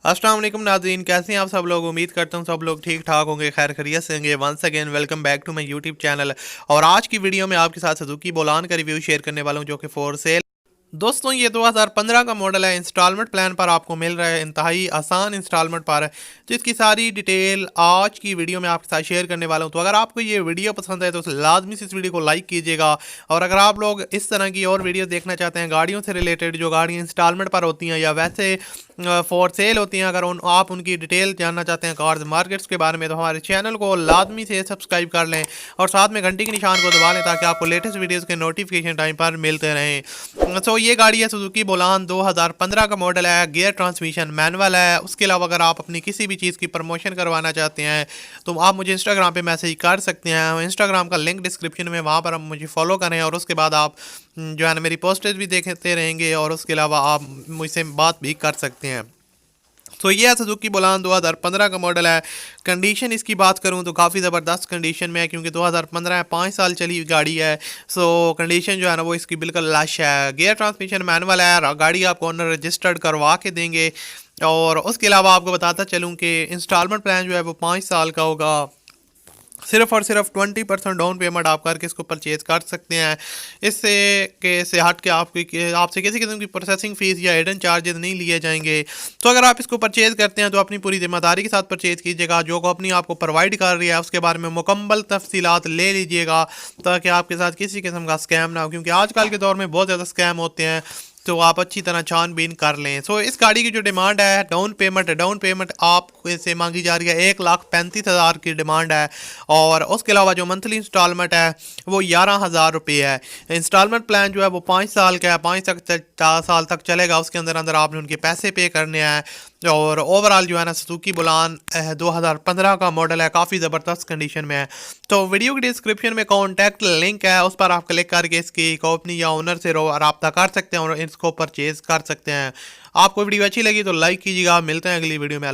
अस्सलाम वालेकुम नाज़रीन, कैसे हैं आप सब लोग। उम्मीद करता हूँ सब लोग ठीक ठाक होंगे, खैर खैरियत से होंगे। Once again welcome back to my YouTube channel. और आज की वीडियो में आपके साथ सुजुकी बोलान का रिव्यू शेयर करने वाला हूँ जो कि फॉर सेल। दोस्तों ये 2015 का मॉडल है। इंस्टॉलमेंट प्लान पर आपको मिल रहा है, इंतहाई आसान इंस्टॉलमेंट पर, जिसकी सारी डिटेल आज की वीडियो में आपके साथ शेयर करने वाला हूं। तो अगर आपको ये वीडियो पसंद है तो लाजमी से इस वीडियो को लाइक कीजिएगा। और अगर आप लोग इस तरह की और वीडियो देखना चाहते हैं गाड़ियों से रिलेटेड, जो गाड़ियाँ इंस्टॉलमेंट पर होती हैं या वैसे फॉर सेल होती हैं, अगर आप उनकी डिटेल जानना चाहते हैं कार्स मार्केट्स के बारे में, तो हमारे चैनल को लाजमी से सब्सक्राइब कर लें और साथ में घंटी के निशान को दबा लें ताकि आपको लेटेस्ट वीडियोज़ के नोटिफिकेशन टाइम पर मिलते रहें। सो ये गाड़ी है सुजुकी बोलान, 2015 का मॉडल है, गियर ट्रांसमिशन मैनुअल है। उसके अलावा अगर आप अपनी किसी भी चीज़ की प्रमोशन करवाना चाहते हैं तो आप मुझे इंस्टाग्राम पे मैसेज कर सकते हैं। इंस्टाग्राम का लिंक डिस्क्रिप्शन में, वहाँ पर आप मुझे फॉलो करें और उसके बाद आप जो है ना मेरी पोस्टेज भी देखते रहेंगे और उसके अलावा आप मुझसे बात भी कर सकते हैं। तो ये है सुजुकी बोलान, 2015 का मॉडल है। कंडीशन इसकी बात करूं तो काफ़ी ज़बरदस्त कंडीशन में है, क्योंकि 2015 है, 5 साल चली हुई गाड़ी है। सो कंडीशन जो है ना वो इसकी बिल्कुल लश है। गियर ट्रांसमिशन मैनुअल है, गाड़ी आपको ओनर रजिस्टर्ड करवा के देंगे। और उसके अलावा आपको बताता चलूँ कि इंस्टॉलमेंट प्लान जो है वो 5 साल का होगा। सिर्फ और सिर्फ 20% डाउन पेमेंट आप करके इसको परचेज कर सकते हैं। इससे के से हट के आपसे किसी किस्म की प्रोसेसिंग फ़ीस या हिडन चार्जेस नहीं लिए जाएंगे। तो अगर आप इसको परचेज़ करते हैं तो अपनी पूरी जिम्मेदारी के साथ परचेज़ कीजिएगा। जो कंपनी आपको प्रोवाइड कर रही है उसके बारे में मुकम्मल तफसीलात ले लीजिएगा, ताकि आपके साथ किसी किस्म का स्कैम ना हो, क्योंकि आजकल के दौर में बहुत ज़्यादा स्कैम होते हैं। तो आप अच्छी तरह छानबीन कर लें। सो इस गाड़ी की जो डिमांड है, डाउन पेमेंट आप से मांगी जा रही है 1,35,000 की डिमांड है। और उसके अलावा जो मंथली इंस्टॉलमेंट है वो 11,000 रुपये है। इंस्टॉलमेंट प्लान जो है वो 5 साल का है, 5 साल तक चलेगा। उसके अंदर अंदर आपने उनके पैसे पे करने हैं। और ओवरऑल जो है ना सुजुकी बुलान 2015 का मॉडल है, काफ़ी ज़बरदस्त कंडीशन में है। तो वीडियो की डिस्क्रिप्शन में कॉन्टैक्ट लिंक है, उस पर आप क्लिक करके इसकी कंपनी या ओनर से रब्ता कर सकते हैं और इसको परचेज़ कर सकते हैं। आपको वीडियो अच्छी लगी तो लाइक कीजिएगा। मिलते हैं अगली वीडियो में।